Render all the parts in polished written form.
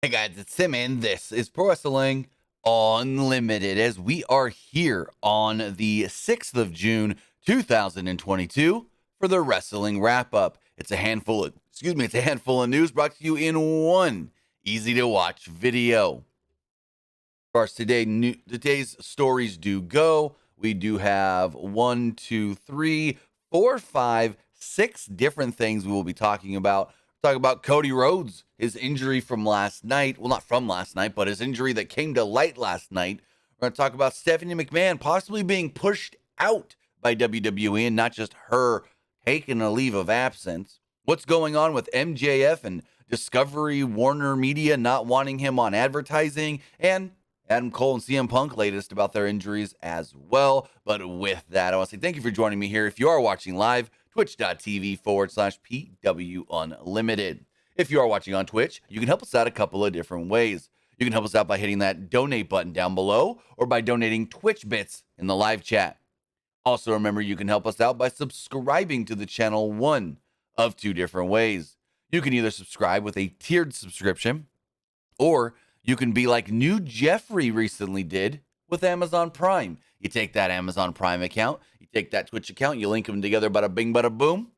Hey guys, it's Tim, and this is Pro Wrestling Unlimited as we are here on the 6th of June, 2022 for the Wrestling Wrap-Up. It's a handful of news brought to you in one easy to watch video. As far as today's stories do go, we do have 1, 2, 3, 4, 5, 6 different things we will be talking about. Talk about Cody Rhodes, his injury from last night. Well, not from last night, but his injury that came to light last night. We're going to talk about Stephanie McMahon possibly being pushed out by WWE and not just her taking a leave of absence. What's going on with MJF and Discovery Warner Media not wanting him on advertising, and Adam Cole and CM Punk latest about their injuries as well. But with that, I want to say thank you for joining me here. If you are watching live, twitch.tv/PW Unlimited. If you are watching on Twitch, you can help us out a couple of different ways. You can help us out by hitting that donate button down below or by donating Twitch bits in the live chat. Also, remember, you can help us out by subscribing to the channel one of two different ways. You can either subscribe with a tiered subscription, or you can be like New Jeffrey recently did with Amazon Prime. You take that Amazon Prime account, you take that Twitch account, you link them together, bada bing, bada boom,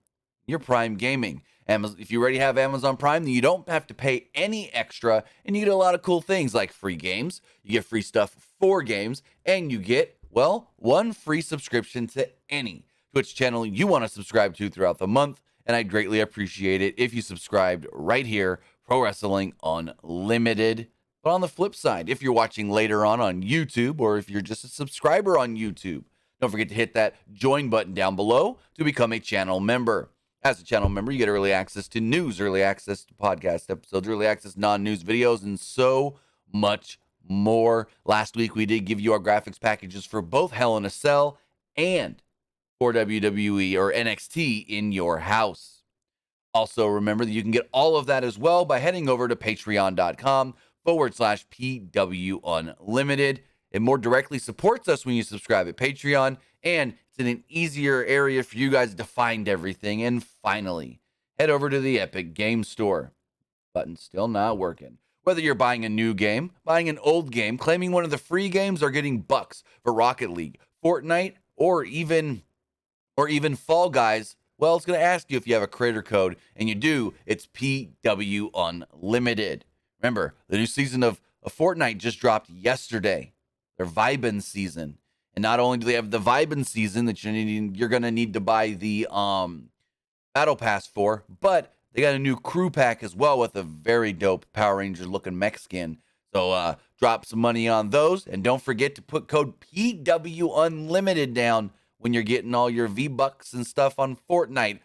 you're Prime Gaming. If you already have Amazon Prime, then you don't have to pay any extra, and you get a lot of cool things like free games, you get free stuff for games, and you get, well, one free subscription to any Twitch channel you want to subscribe to throughout the month, and I'd greatly appreciate it if you subscribed right here, Pro Wrestling Unlimited. But on the flip side, if you're watching later on YouTube, or if you're just a subscriber on YouTube, don't forget to hit that join button down below to become a channel member. As a channel member, you get early access to news, early access to podcast episodes, early access to non-news videos, and so much more. Last week, we did give you our graphics packages for both Hell in a Cell and for WWE or NXT in your house. Also, remember that you can get all of that as well by heading over to patreon.com/PW Unlimited. It more directly supports us when you subscribe at Patreon, and it's in an easier area for you guys to find everything. And finally, head over to the Epic Game Store. Button's still not working. Whether you're buying a new game, buying an old game, claiming one of the free games, or getting bucks for Rocket League, Fortnite, or even Fall Guys, well, it's going to ask you if you have a creator code, and you do. It's PW Unlimited. Remember, the new season of Fortnite just dropped yesterday. Their Vibin season. And not only do they have the Vibin season that you're going to need to buy the Battle Pass for, but they got a new crew pack as well with a very dope Power Ranger looking mech skin. So drop some money on those, and don't forget to put code PW Unlimited down when you're getting all your V-Bucks and stuff on Fortnite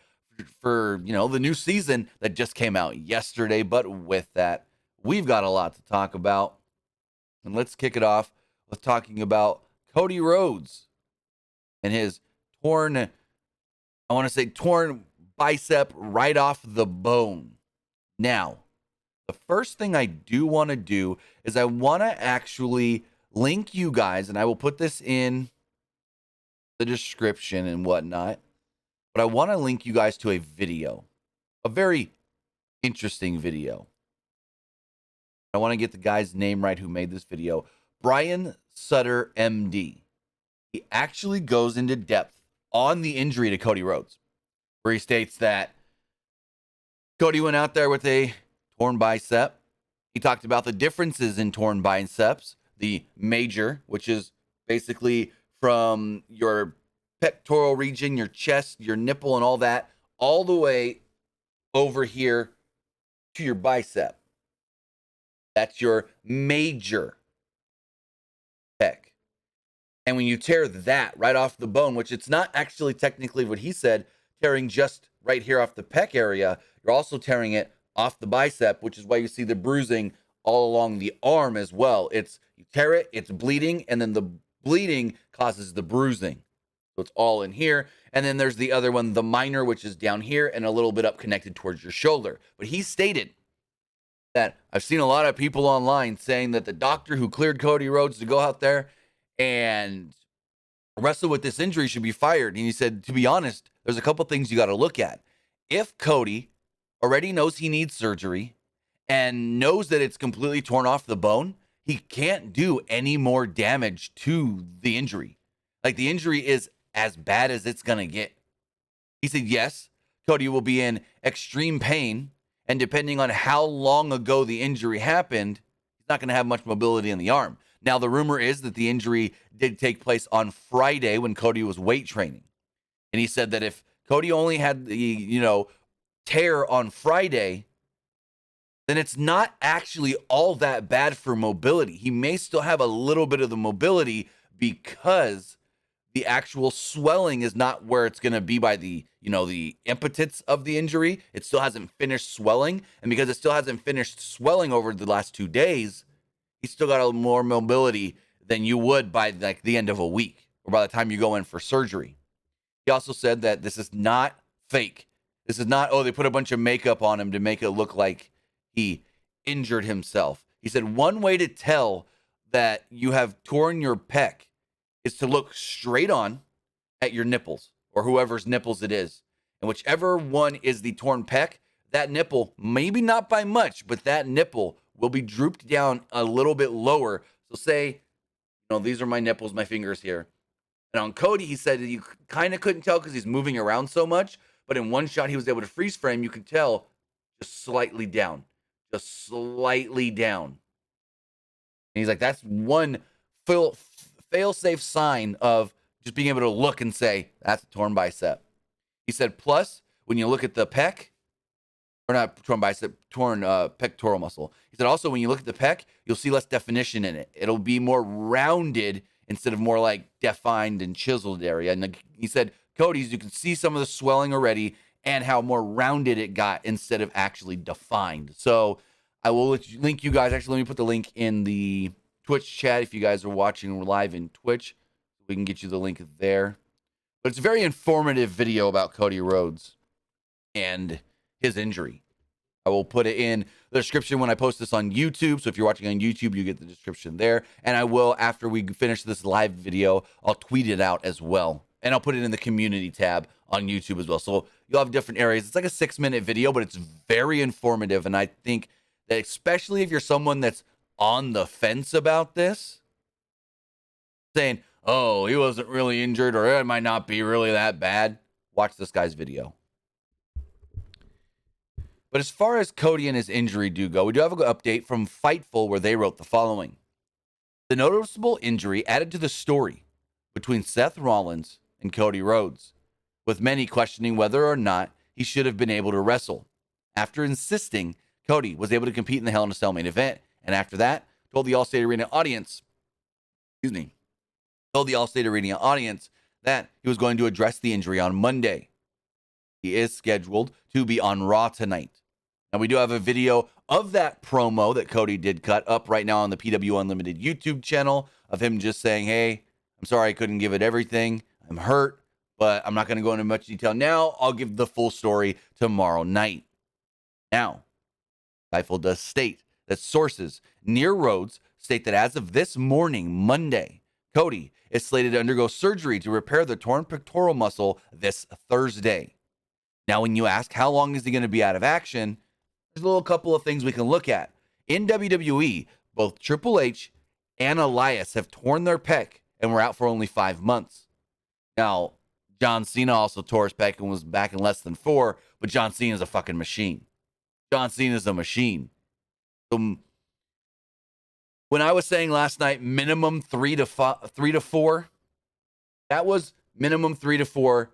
for, the new season that just came out yesterday. But with that, we've got a lot to talk about. And let's kick it off with talking about Cody Rhodes and his torn bicep right off the bone. Now, the first thing I do want to do is I want to actually link you guys, and I will put this in the description and whatnot, but I want to link you guys to a video, a very interesting video. I want to get the guy's name right who made this video. Brian Sutter, MD. He actually goes into depth on the injury to Cody Rhodes, where he states that Cody went out there with a torn bicep. He talked about the differences in torn biceps, the major, which is basically from your pectoral region, your chest, your nipple, and all that, all the way over here to your bicep. That's your major pec. And when you tear that right off the bone, which it's not actually technically what he said, tearing just right here off the pec area, you're also tearing it off the bicep, which is why you see the bruising all along the arm as well. You tear it, it's bleeding, and then the bleeding causes the bruising. So it's all in here. And then there's the other one, the minor, which is down here and a little bit up connected towards your shoulder. But he stated that I've seen a lot of people online saying that the doctor who cleared Cody Rhodes to go out there and wrestle with this injury should be fired. And he said, to be honest, there's a couple things you got to look at. If Cody already knows he needs surgery and knows that it's completely torn off the bone, he can't do any more damage to the injury. Like, the injury is as bad as it's going to get. He said, yes, Cody will be in extreme pain, and depending on how long ago the injury happened, he's not going to have much mobility in the arm. Now, the rumor is that the injury did take place on Friday when Cody was weight training. And he said that if Cody only had the, tear on Friday, then it's not actually all that bad for mobility. He may still have a little bit of the mobility because the actual swelling is not where it's going to be by the impotence of the injury. It still hasn't finished swelling. And because it still hasn't finished swelling over the last 2 days, he's still got a little more mobility than you would by like the end of a week or by the time you go in for surgery. He also said that this is not fake. This is not, they put a bunch of makeup on him to make it look like he injured himself. He said one way to tell that you have torn your pec is to look straight on at your nipples or whoever's nipples it is. And whichever one is the torn pec, that nipple, maybe not by much, but that nipple will be drooped down a little bit lower. So say, these are my nipples, my fingers here. And on Cody, he said you kind of couldn't tell because he's moving around so much. But in one shot, he was able to freeze frame. You could tell just slightly down. Just slightly down. And he's like, that's one fail-safe sign of just being able to look and say, that's a torn bicep. He said, plus, when you look at the pec, or not torn bicep, torn pectoral muscle. He said, also, when you look at the pec, you'll see less definition in it. It'll be more rounded instead of more like defined and chiseled area. And he said, Cody's, you can see some of the swelling already and how more rounded it got instead of actually defined. So I will link you guys. Actually, let me put the link in the Twitch chat if you guys are watching live in Twitch. We can get you the link there. But it's a very informative video about Cody Rhodes and his injury. I will put it in the description when I post this on YouTube. So if you're watching on YouTube, you get the description there. And I will, after we finish this live video, I'll tweet it out as well. And I'll put it in the community tab on YouTube as well. So you'll have different areas. It's like a 6-minute video, but it's very informative. And I think that especially if you're someone that's on the fence about this, saying, oh, he wasn't really injured or it might not be really that bad, watch this guy's video. But as far as Cody and his injury do go, we do have an update from Fightful where they wrote the following. The noticeable injury added to the story between Seth Rollins and Cody Rhodes, with many questioning whether or not he should have been able to wrestle. After insisting, Cody was able to compete in the Hell in a Cell main event, and after that, told the Allstate Arena audience that he was going to address the injury on Monday. He is scheduled to be on Raw tonight. And we do have a video of that promo that Cody did cut up right now on the PWU Unlimited YouTube channel of him just saying, hey, I'm sorry I couldn't give it everything. I'm hurt, but I'm not going to go into much detail now. I'll give the full story tomorrow night. Now, Fightful does state that sources near Rhodes state that as of this morning, Monday, Cody is slated to undergo surgery to repair the torn pectoral muscle this Thursday. Now, when you ask how long is he going to be out of action, there's a little couple of things we can look at. In WWE, both Triple H and Elias have torn their pec and were out for only 5 months. Now, John Cena also tore his pec and was back in less than 4, but John Cena is a fucking machine. John Cena is a machine. So when I was saying last night, minimum 3 to 4, that was minimum 3 to 4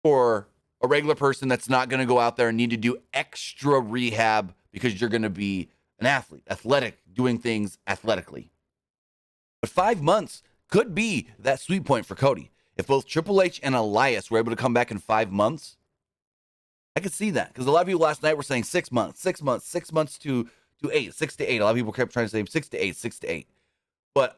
for a regular person that's not going to go out there and need to do extra rehab because you're going to be an athlete, athletic, doing things athletically. But 5 months could be that sweet point for Cody. If both Triple H and Elias were able to come back in 5 months, I could see that. Because a lot of people last night were saying 6 months, 6 months, 6 months to 8, 6 to 8. A lot of people kept trying to say 6 to 8, 6 to 8. But,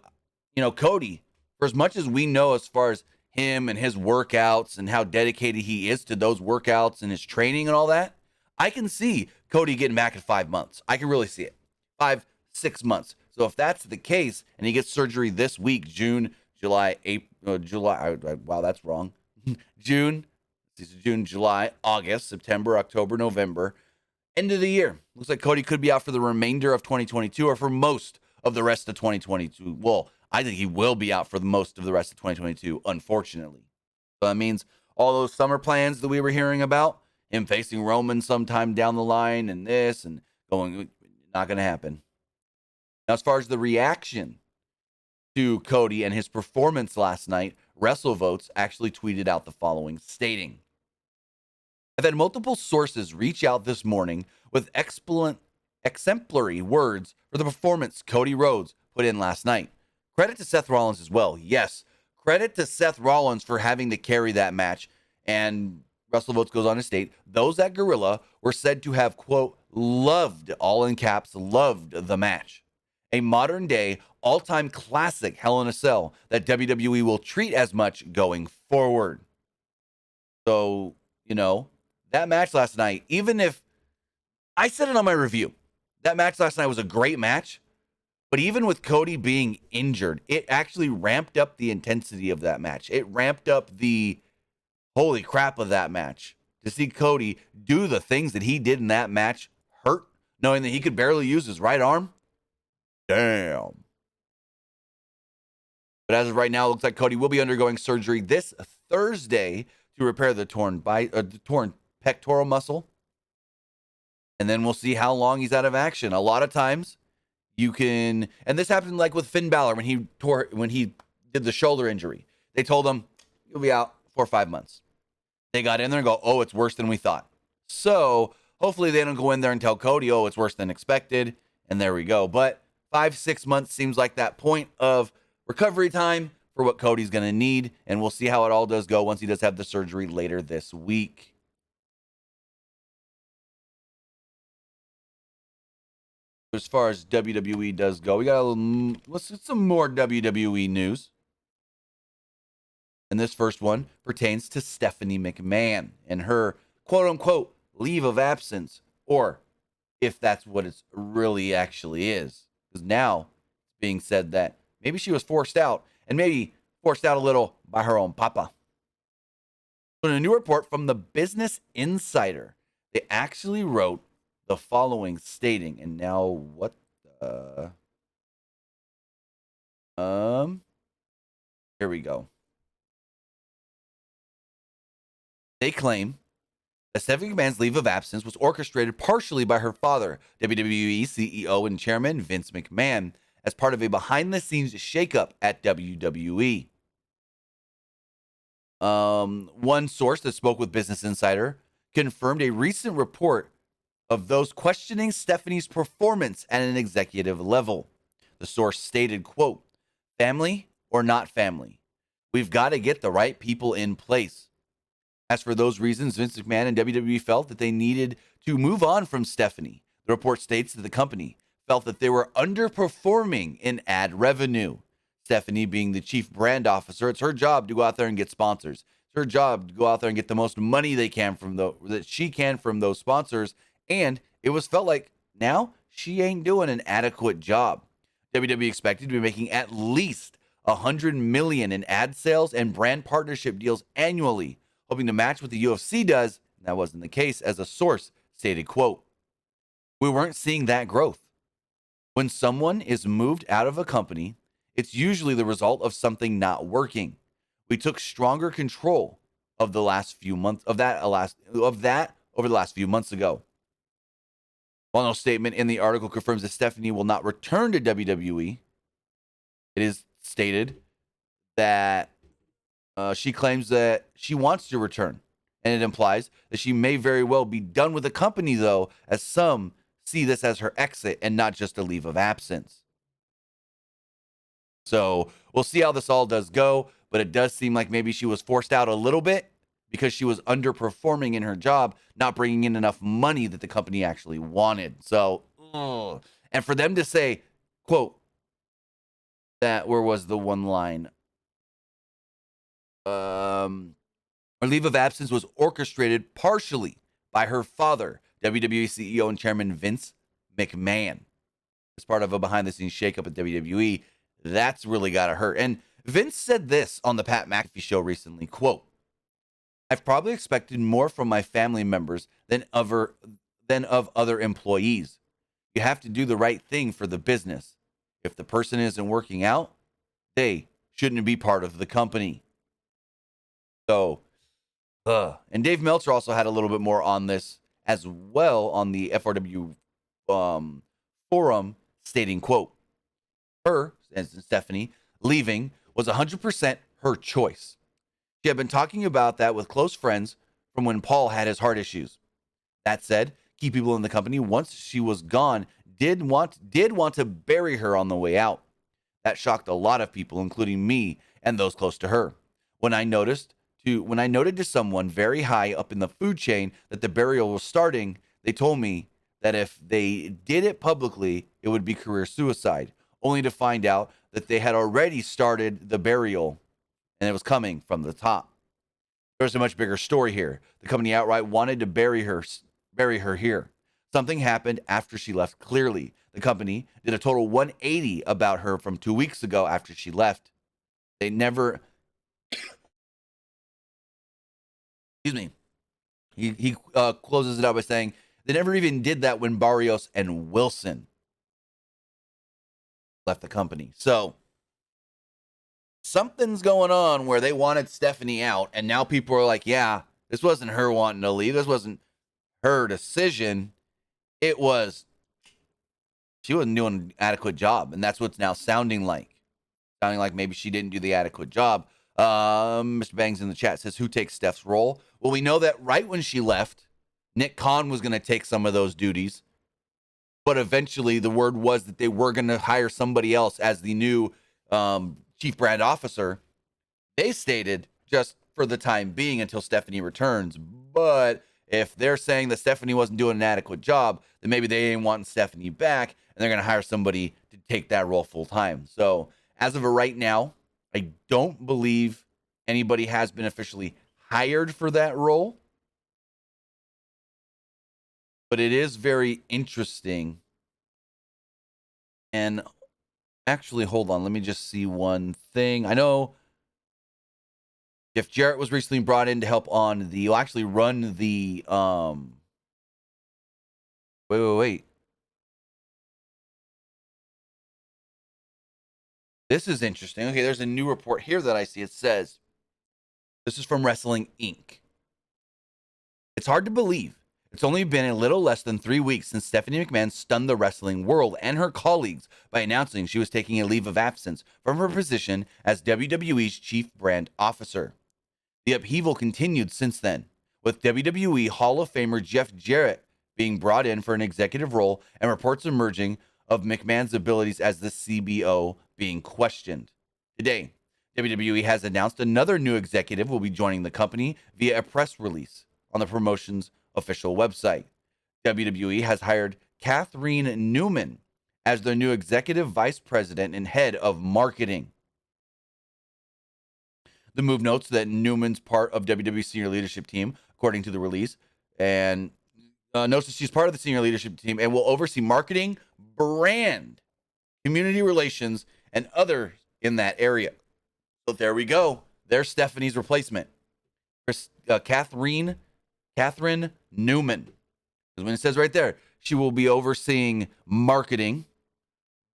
Cody, for as much as we know as far as him and his workouts and how dedicated he is to those workouts and his training and all that, I can see Cody getting back in 5 months. I can really see it. 5, 6 months. So if that's the case and he gets surgery this week, June, July, wow, that's wrong. June, July, August, September, October, November, End of the year. Looks like Cody could be out for the remainder of 2022 or for most of the rest of 2022. Well, I think he will be out for the most of the rest of 2022, unfortunately. So that means all those summer plans that we were hearing about, him facing Roman sometime down the line and this and going, not going to happen. Now, as far as the reaction to Cody and his performance last night, WrestleVotes actually tweeted out the following, stating, I've had multiple sources reach out this morning with exemplary words for the performance Cody Rhodes put in last night. Credit to Seth Rollins as well. Yes, credit to Seth Rollins for having to carry that match. And WrestleVotes goes on to state, those at Gorilla were said to have, quote, loved, all in caps, loved the match. A modern day, all-time classic Hell in a Cell that WWE will treat as much going forward. So, that match last night, even if I said it on my review, that match last night was a great match, but even with Cody being injured, it actually ramped up the intensity of that match. It ramped up the holy crap of that match. To see Cody do the things that he did in that match hurt, knowing that he could barely use his right arm. Damn. But as of right now, it looks like Cody will be undergoing surgery this Thursday to repair the torn pectoral muscle. And then we'll see how long he's out of action. A lot of times you can, and this happened like with Finn Balor when he did the shoulder injury. They told him, you'll be out 4 or 5 months. They got in there and go, oh, it's worse than we thought. So hopefully they don't go in there and tell Cody, oh, it's worse than expected. And there we go. But 5-6 months seems like that point of recovery time for what Cody's going to need. And we'll see how it all does go once he does have the surgery later this week. As far as WWE does go, we got some more WWE news. And this first one pertains to Stephanie McMahon and her quote-unquote leave of absence, or if that's what it really actually is. Because now it's being said that maybe she was forced out, and maybe forced out a little by her own papa. So in a new report from the Business Insider, they actually wrote the following, stating, and now what the... Here we go. They claim that Stephanie McMahon's leave of absence was orchestrated partially by her father, WWE CEO and chairman Vince McMahon, as part of a behind-the-scenes shakeup at WWE. One source that spoke with Business Insider confirmed a recent report of those questioning Stephanie's performance at an executive level. The source stated, quote, family or not family, we've got to get the right people in place. As for those reasons, Vince McMahon and WWE felt that they needed to move on from Stephanie. The report states that the company felt that they were underperforming in ad revenue. Stephanie being the chief brand officer, it's her job to go out there and get sponsors. It's her job to go out there and get the most money that she can from those sponsors. And it was felt like now she ain't doing an adequate job. WWE expected to be making at least $100 million in ad sales and brand partnership deals annually, hoping to match what the UFC does. And that wasn't the case, as a source stated, quote, we weren't seeing that growth. When someone is moved out of a company, it's usually the result of something not working. We took stronger control of the last few months of that over the last few months ago. While no statement in the article confirms that Stephanie will not return to WWE, it is stated that she claims that she wants to return, and it implies that she may very well be done with the company, though, as some see this as her exit and not just a leave of absence. So we'll see how this all does go, but it does seem like maybe she was forced out a little bit because she was underperforming in her job, not bringing in enough money that the company actually wanted. So, and for them to say, quote, that, where was the one line? Her leave of absence was orchestrated partially by her father, WWE CEO and chairman Vince McMahon, as part of a behind-the-scenes shakeup at WWE. That's really got to hurt. And Vince said this on the Pat McAfee show recently, quote, I've probably expected more from my family members than than of other employees. You have to do the right thing for the business. If the person isn't working out, they shouldn't be part of the company. So, and Dave Meltzer also had a little bit more on this as well on the FRW forum, stating, quote, her, as Stephanie, leaving was 100% her choice. She had been talking about that with close friends from when Paul had his heart issues. That said, key people in the company, once she was gone, did want to bury her on the way out. That shocked a lot of people, including me and those close to her. When I noted to someone very high up in the food chain that the burial was starting, they told me that if they did it publicly, it would be career suicide, only to find out that they had already started the burial and it was coming from the top. There's a much bigger story here. The company outright wanted to bury her here. Something happened after she left clearly. The company did a total 180 about her from 2 weeks ago after she left. They never, excuse me, he closes it out by saying, they never even did that when Barrios and Wilson left the company. So something's going on where they wanted Stephanie out, and now people are like, yeah, this wasn't her wanting to leave. This wasn't her decision. It was, she wasn't doing an adequate job, and that's what's now sounding like. Sounding like maybe she didn't do the adequate job. Mr. Bangs in the chat says, who takes Steph's role? Well, we know that right when she left, Nick Khan was going to take some of those duties. But eventually the word was that they were going to hire somebody else as the new chief brand officer. They stated just for the time being until Stephanie returns. But if they're saying that Stephanie wasn't doing an adequate job, then maybe they ain't wanting Stephanie back and they're going to hire somebody to take that role full time. So as of right now, I don't believe anybody has been officially hired for that role. But it is very interesting. And actually, hold on. Let me just see one thing. I know Jeff Jarrett was recently brought in to help on the, actually run the, wait. This is interesting. Okay, there's a new report here that I see. It says, this is from Wrestling Inc. It's hard to believe. It's only been a little less than 3 weeks since Stephanie McMahon stunned the wrestling world and her colleagues by announcing she was taking a leave of absence from her position as WWE's chief brand officer. The upheaval continued since then, with WWE Hall of Famer Jeff Jarrett being brought in for an executive role and reports emerging of McMahon's abilities as the CBO being questioned. Today, WWE has announced another new executive will be joining the company via a press release on the promotion's official website. WWE has hired Catherine Newman as their new executive vice president and head of marketing. The move notes that Newman's part of WWE's senior leadership team, according to the release, and notes that she's part of the senior leadership team and will oversee marketing, brand, community relations, and others in that area. So there we go. There's Stephanie's replacement, Catherine Newman. Because when it says right there, she will be overseeing marketing,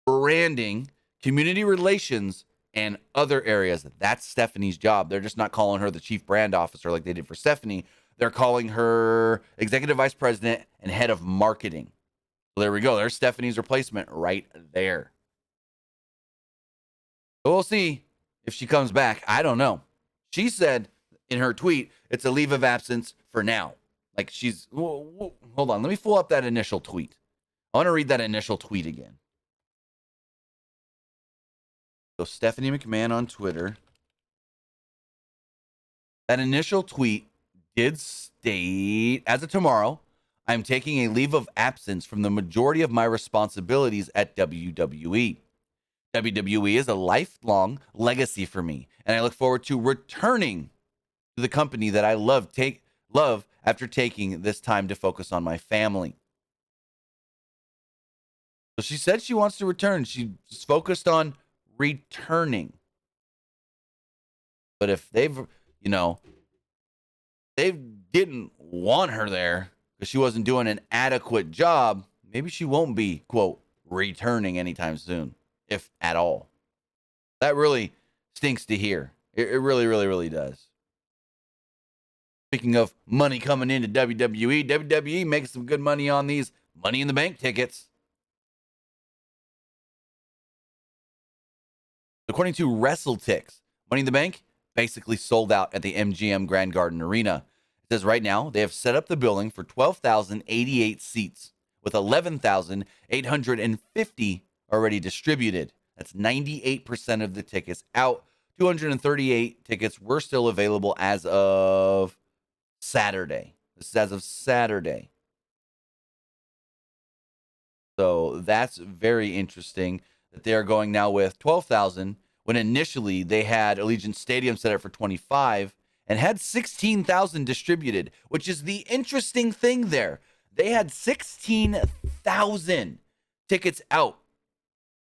branding, community relations, and other areas. That's Stephanie's job. They're just not calling her the chief brand officer like they did for Stephanie. They're calling her executive vice president and head of marketing. So there we go. There's Stephanie's replacement right there. So we'll see if she comes back. I don't know. She said in her tweet, it's a leave of absence for now. Like she's, hold on. Let me pull up that initial tweet. I want to read that initial tweet again. So Stephanie McMahon on Twitter. That initial tweet did state, as of tomorrow, I'm taking a leave of absence from the majority of my responsibilities at WWE. WWE is a lifelong legacy for me, and I look forward to returning to the company that I love after taking this time to focus on my family. So she said she wants to return. She's focused on returning. But if they didn't want her there, because she wasn't doing an adequate job, maybe she won't be, quote, returning anytime soon, if at all. That really stinks to hear. It really, really, really does. Speaking of money coming into WWE, WWE makes some good money on these Money in the Bank tickets. According to WrestleTix, Money in the Bank basically sold out at the MGM Grand Garden Arena. It says right now they have set up the building for 12,088 seats, with 11,850 already distributed. That's 98% of the tickets out. 238 tickets were still available as of Saturday. This is as of Saturday. So that's very interesting that they are going now with 12,000 when initially they had Allegiant Stadium set up for 25 and had 16,000 distributed, which is the interesting thing there. They had 16,000 tickets out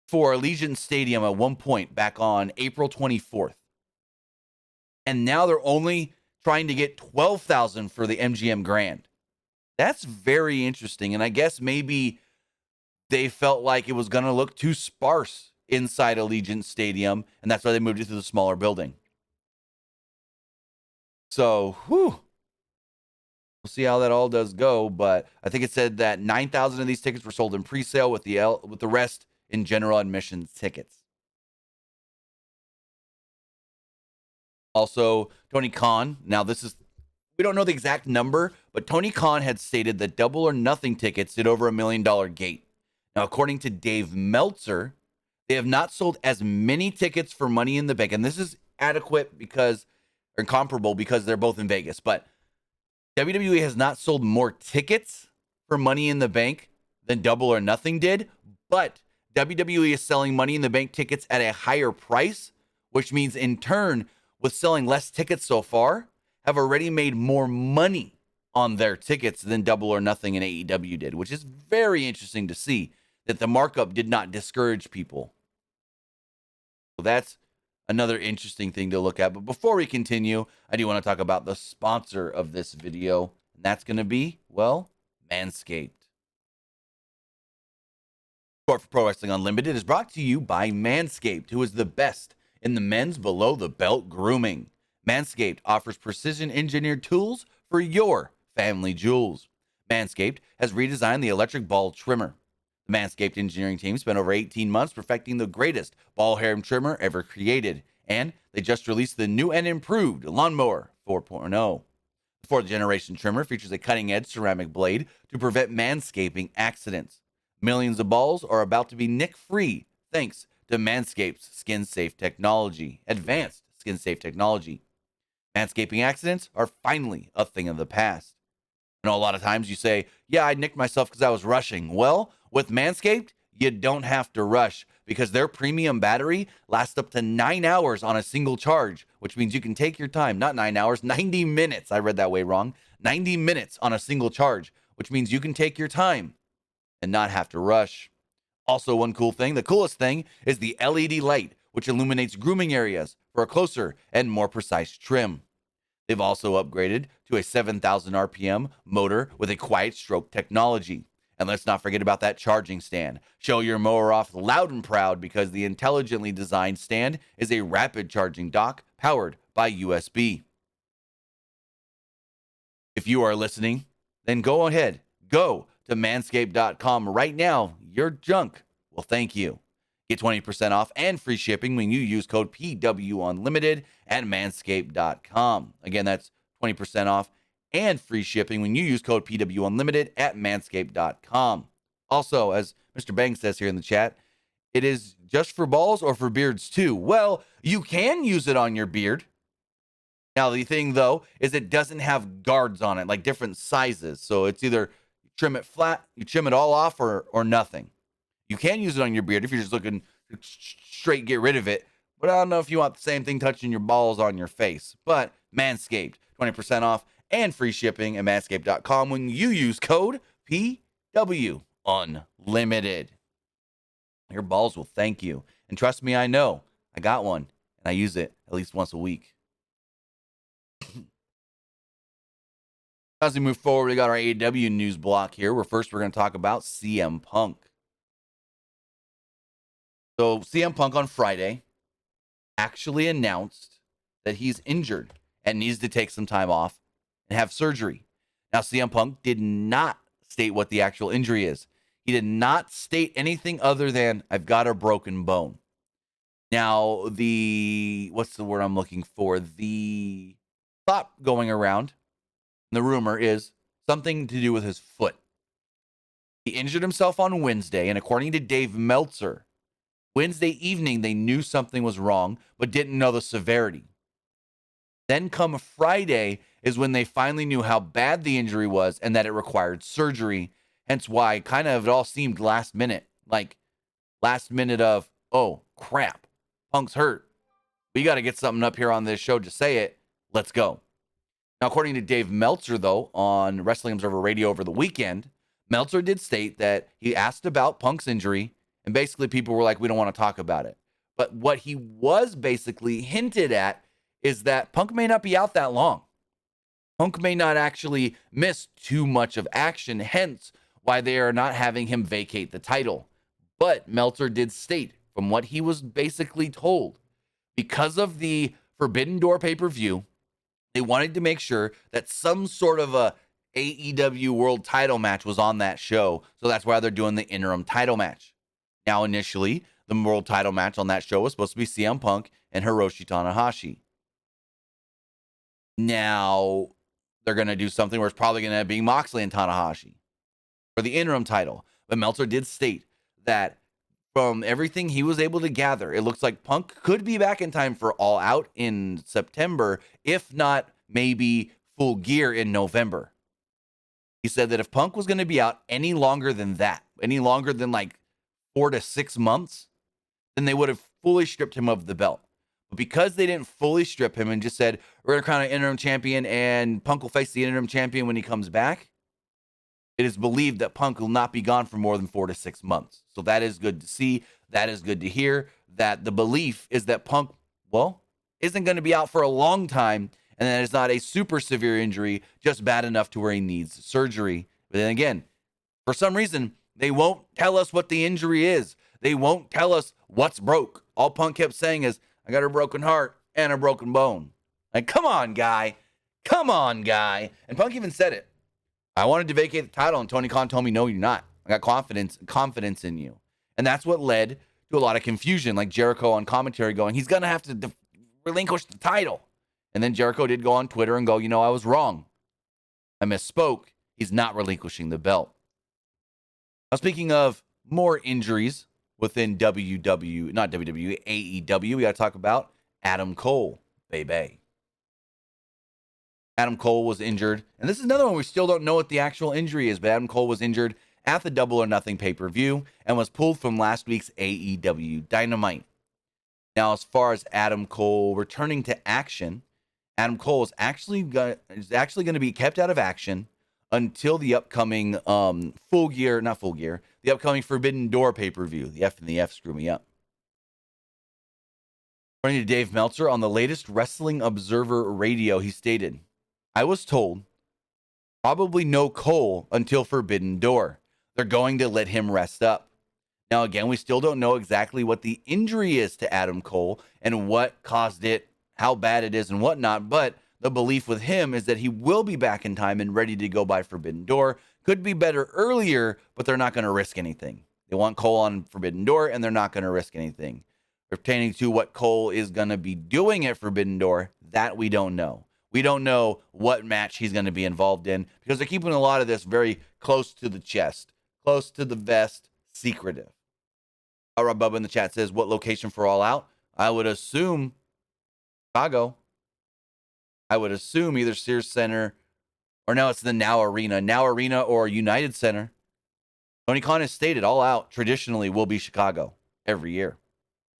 for Allegiant Stadium at one point back on April 24th. And now they're only trying to get 12,000 for the MGM Grand. That's very interesting. And I guess maybe they felt like it was going to look too sparse inside Allegiant Stadium, and that's why they moved it to the smaller building. So, we'll see how that all does go, but I think it said that 9,000 of these tickets were sold in pre-sale with the rest in general admission tickets. Also, Tony Khan, now we don't know the exact number, but Tony Khan had stated that Double or Nothing tickets did over $1 million gate. Now, according to Dave Meltzer, they have not sold as many tickets for Money in the Bank, and this is adequate or comparable because they're both in Vegas, but WWE has not sold more tickets for Money in the Bank than Double or Nothing did, but WWE is selling Money in the Bank tickets at a higher price, which means in turn, with selling less tickets so far, have already made more money on their tickets than Double or Nothing and AEW did, which is very interesting to see that the markup did not discourage people. So that's another interesting thing to look at. But before we continue, I do want to talk about the sponsor of this video, and that's going to be, well, Manscaped. Support for Pro Wrestling Unlimited is brought to you by Manscaped, who is the best in the men's below-the-belt grooming. Manscaped offers precision-engineered tools for your family jewels. Manscaped has redesigned the electric ball trimmer. The Manscaped engineering team spent over 18 months perfecting the greatest ball hair trimmer ever created, and they just released the new and improved Lawnmower 4.0. The fourth-generation trimmer features a cutting-edge ceramic blade to prevent manscaping accidents. Millions of balls are about to be nick-free thanks to Manscaped's skin-safe technology, advanced skin-safe technology. Manscaping accidents are finally a thing of the past. I know a lot of times you say, yeah, I nicked myself because I was rushing. Well, with Manscaped, you don't have to rush because their premium battery lasts up to 9 hours on a single charge, which means you can take your time. Not 9 hours, 90 minutes. I read that way wrong. 90 minutes on a single charge, which means you can take your time and not have to rush. Also, one cool thing, the coolest thing, is the LED light, which illuminates grooming areas for a closer and more precise trim. They've also upgraded to a 7,000 RPM motor with a quiet stroke technology. And let's not forget about that charging stand. Show your mower off loud and proud because the intelligently designed stand is a rapid charging dock powered by USB. If you are listening, then go ahead, go to manscaped.com right now. Your junk will thank you. Get 20% off and free shipping when you use code PWU Unlimited at manscaped.com. Again, that's 20% off and free shipping when you use code PWU Unlimited at manscaped.com. Also, as Mr. Bang says here in the chat, it is just for balls or for beards too. Well, you can use it on your beard. Now, the thing, though, is it doesn't have guards on it, like different sizes. So it's either you trim it flat, you trim it all off, or nothing. You can use it on your beard if you're just looking to straight get rid of it. But I don't know if you want the same thing touching your balls on your face. But Manscaped, 20% off and free shipping at manscaped.com when you use code PW Unlimited. Your balls will thank you. And trust me, I know. I got one, and I use it at least once a week. As we move forward, we got our AEW news block here, where first we're going to talk about CM Punk. So CM Punk on Friday actually announced that he's injured and needs to take some time off and have surgery. Now, CM Punk did not state what the actual injury is. He did not state anything other than, I've got a broken bone. Now, what's the word I'm looking for? The thought going around, the rumor is something to do with his foot. He injured himself on Wednesday, and according to Dave Meltzer, Wednesday evening they knew something was wrong, but didn't know the severity. Then come Friday is when they finally knew how bad the injury was and that it required surgery. Hence why kind of it all seemed last minute. Like last minute of, oh, crap, Punk's hurt. We got to get something up here on this show to say it. Let's go. Now, according to Dave Meltzer, though, on Wrestling Observer Radio over the weekend, Meltzer did state that he asked about Punk's injury, and basically people were like, we don't want to talk about it. But what he was basically hinted at is that Punk may not be out that long. Punk may not actually miss too much of action, hence why they are not having him vacate the title. But Meltzer did state, from what he was basically told, because of the Forbidden Door pay-per-view, they wanted to make sure that some sort of a AEW World title match was on that show. So that's why they're doing the interim title match. Now, initially, the world title match on that show was supposed to be CM Punk and Hiroshi Tanahashi. Now, they're going to do something where it's probably going to be Moxley and Tanahashi for the interim title. But Meltzer did state that from everything he was able to gather, it looks like Punk could be back in time for All Out in September, if not maybe Full Gear in November. He said that if Punk was going to be out any longer than that, any longer than like 4 to 6 months, then they would have fully stripped him of the belt. But because they didn't fully strip him and just said, we're going to crown an interim champion and Punk will face the interim champion when he comes back, it is believed that Punk will not be gone for more than 4 to 6 months. So that is good to see. That is good to hear. That the belief is that Punk, well, isn't going to be out for a long time, and that it's not a super severe injury, just bad enough to where he needs surgery. But then again, for some reason, they won't tell us what the injury is. They won't tell us what's broke. All Punk kept saying is, I got a broken heart and a broken bone. Like, come on, guy. Come on, guy. And Punk even said it. I wanted to vacate the title, and Tony Khan told me, no, you're not. I got confidence in you. And that's what led to a lot of confusion, like Jericho on commentary going, he's going to have to relinquish the title. And then Jericho did go on Twitter and go, I was wrong. I misspoke. He's not relinquishing the belt. Now, speaking of more injuries within not WWE, AEW, we got to talk about Adam Cole, baby. Adam Cole was injured, and this is another one we still don't know what the actual injury is, but Adam Cole was injured at the Double or Nothing pay-per-view and was pulled from last week's AEW Dynamite. Now, as far as Adam Cole returning to action, Adam Cole is actually going to be kept out of action until the upcoming the upcoming Forbidden Door pay-per-view. The F and the F screw me up. According to Dave Meltzer on the latest Wrestling Observer Radio, he stated, I was told probably no Cole until Forbidden Door. They're going to let him rest up. Now, again, we still don't know exactly what the injury is to Adam Cole and what caused it, how bad it is and whatnot, but the belief with him is that he will be back in time and ready to go by Forbidden Door. Could be better earlier, but they're not going to risk anything. They want Cole on Forbidden Door, and they're not going to risk anything. Pertaining to what Cole is going to be doing at Forbidden Door, that we don't know. We don't know what match he's going to be involved in because they're keeping a lot of this very close to the chest, close to the vest, secretive. Bubba in the chat says, what location for All Out? I would assume Chicago. I would assume either Sears Center or now it's the Now Arena or United Center. Tony Khan has stated All Out traditionally will be Chicago every year.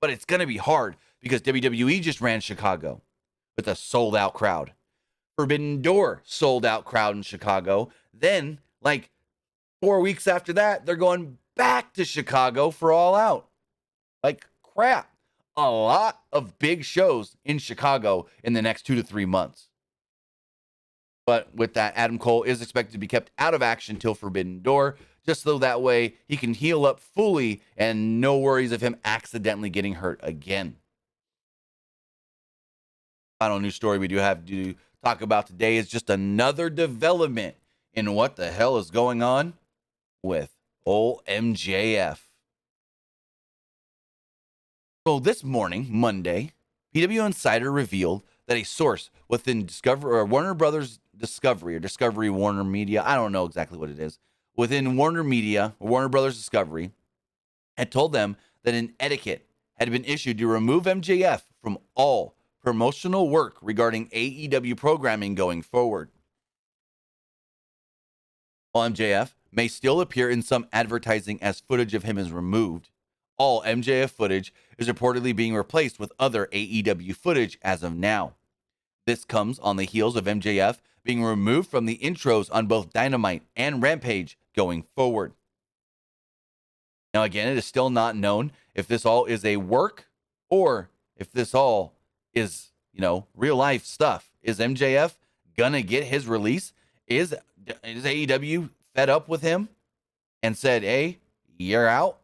But it's going to be hard because WWE just ran Chicago with a sold-out crowd. Forbidden Door sold-out crowd in Chicago. Then, like 4 weeks after that, they're going back to Chicago for All Out. Like, crap. A lot of big shows in Chicago in the next 2 to 3 months. But with that, Adam Cole is expected to be kept out of action till Forbidden Door, just so that way he can heal up fully and no worries of him accidentally getting hurt again. Final news story we do have to talk about today is just another development in what the hell is going on with old MJF. So this morning, Monday, PW Insider revealed that a source within Warner Brothers Discovery or Discovery Warner Media, I don't know exactly what it is, within Warner Media or Warner Brothers Discovery, had told them that an etiquette had been issued to remove MJF from all promotional work regarding AEW programming going forward. While MJF may still appear in some advertising as footage of him is removed, all MJF footage is reportedly being replaced with other AEW footage as of now. This comes on the heels of MJF being removed from the intros on both Dynamite and Rampage going forward. Now, again, it is still not known if this all is a work or if this all is, real life stuff. Is MJF gonna get his release? Is AEW fed up with him and said, hey, you're out?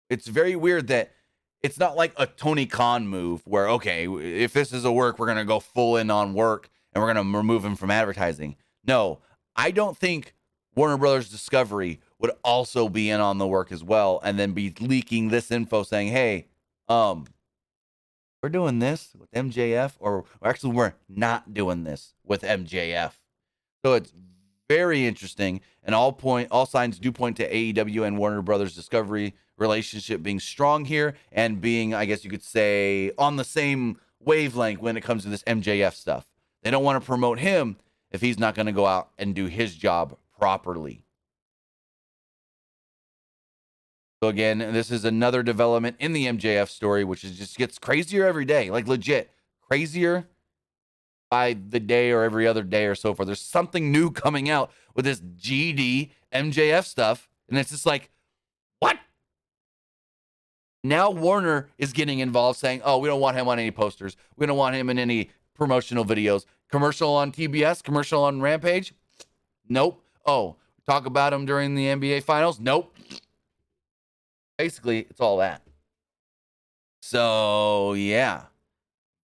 It's very weird that it's not like a Tony Khan move where, okay, if this is a work, we're going to go full in on work and we're going to remove him from advertising. No, I don't think Warner Brothers Discovery would also be in on the work as well and then be leaking this info saying, hey, we're doing this with MJF, or actually we're not doing this with MJF. So it's very interesting, and all signs do point to AEW and Warner Brothers Discovery relationship being strong here and being, I guess you could say, on the same wavelength when it comes to this MJF stuff. They don't want to promote him if he's not going to go out and do his job properly. So again, this is another development in the MJF story, which just gets crazier every day, like legit crazier by the day or every other day or so forth. There's something new coming out with this GD MJF stuff, and it's just like, what? Now Warner is getting involved saying, oh, we don't want him on any posters. We don't want him in any promotional videos. Commercial on TBS, commercial on Rampage? Nope. Oh, talk about him during the NBA Finals? Nope. Basically, it's all that. So, yeah.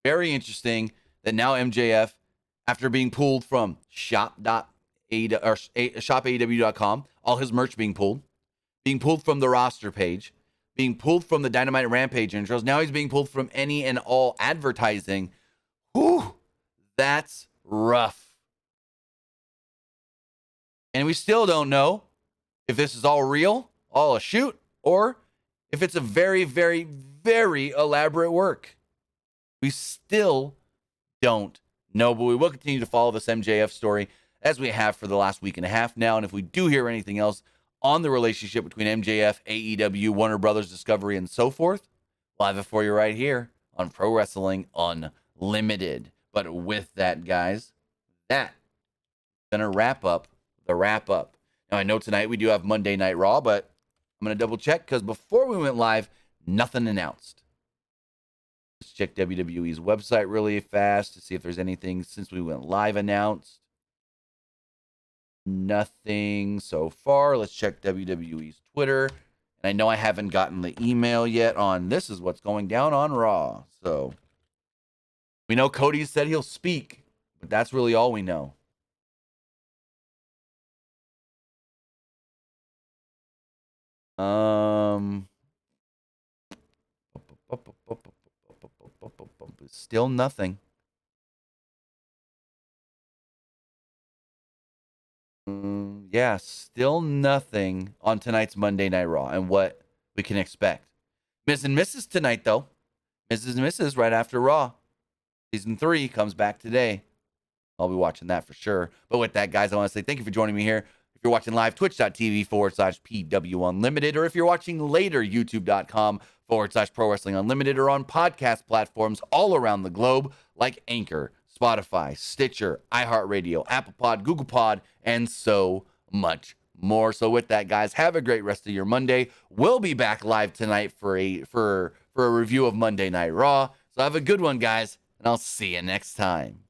Very interesting that now MJF, after being pulled from shopaew.com, all his merch being pulled from the roster page, being pulled from the Dynamite and Rampage intros, now he's being pulled from any and all advertising. Whew, that's rough. And we still don't know if this is all real, all a shoot, or if it's a very, very, very elaborate work. We still don't know, but we will continue to follow this MJF story as we have for the last week and a half now. And if we do hear anything else on the relationship between MJF, AEW, Warner Brothers Discovery, and so forth, we'll have it for you right here on Pro Wrestling Unlimited. But with that, guys, that's going to wrap up the wrap up. Now, I know tonight we do have Monday Night Raw, but I'm going to double check because before we went live, nothing announced. Let's check WWE's website really fast to see if there's anything since we went live announced. Nothing so far. Let's check WWE's Twitter. And I know I haven't gotten the email yet on this is what's going down on Raw. So we know Cody said he'll speak, but that's really all we know. Still nothing. Yeah, still nothing on tonight's Monday Night Raw and what we can expect. Ms. and Mrs. tonight, though. Mrs. and Mrs. right after Raw. Season 3 comes back today. I'll be watching that for sure. But with that, guys, I want to say thank you for joining me here. If you're watching live, twitch.tv/PW Unlimited, or if you're watching later, youtube.com/Pro Wrestling Unlimited, or on podcast platforms all around the globe like Anchor, Spotify, Stitcher, iHeartRadio, Apple Pod, Google Pod, and so much more. So with that, guys, have a great rest of your Monday. We'll be back live tonight for a review of Monday Night Raw. So have a good one, guys, and I'll see you next time.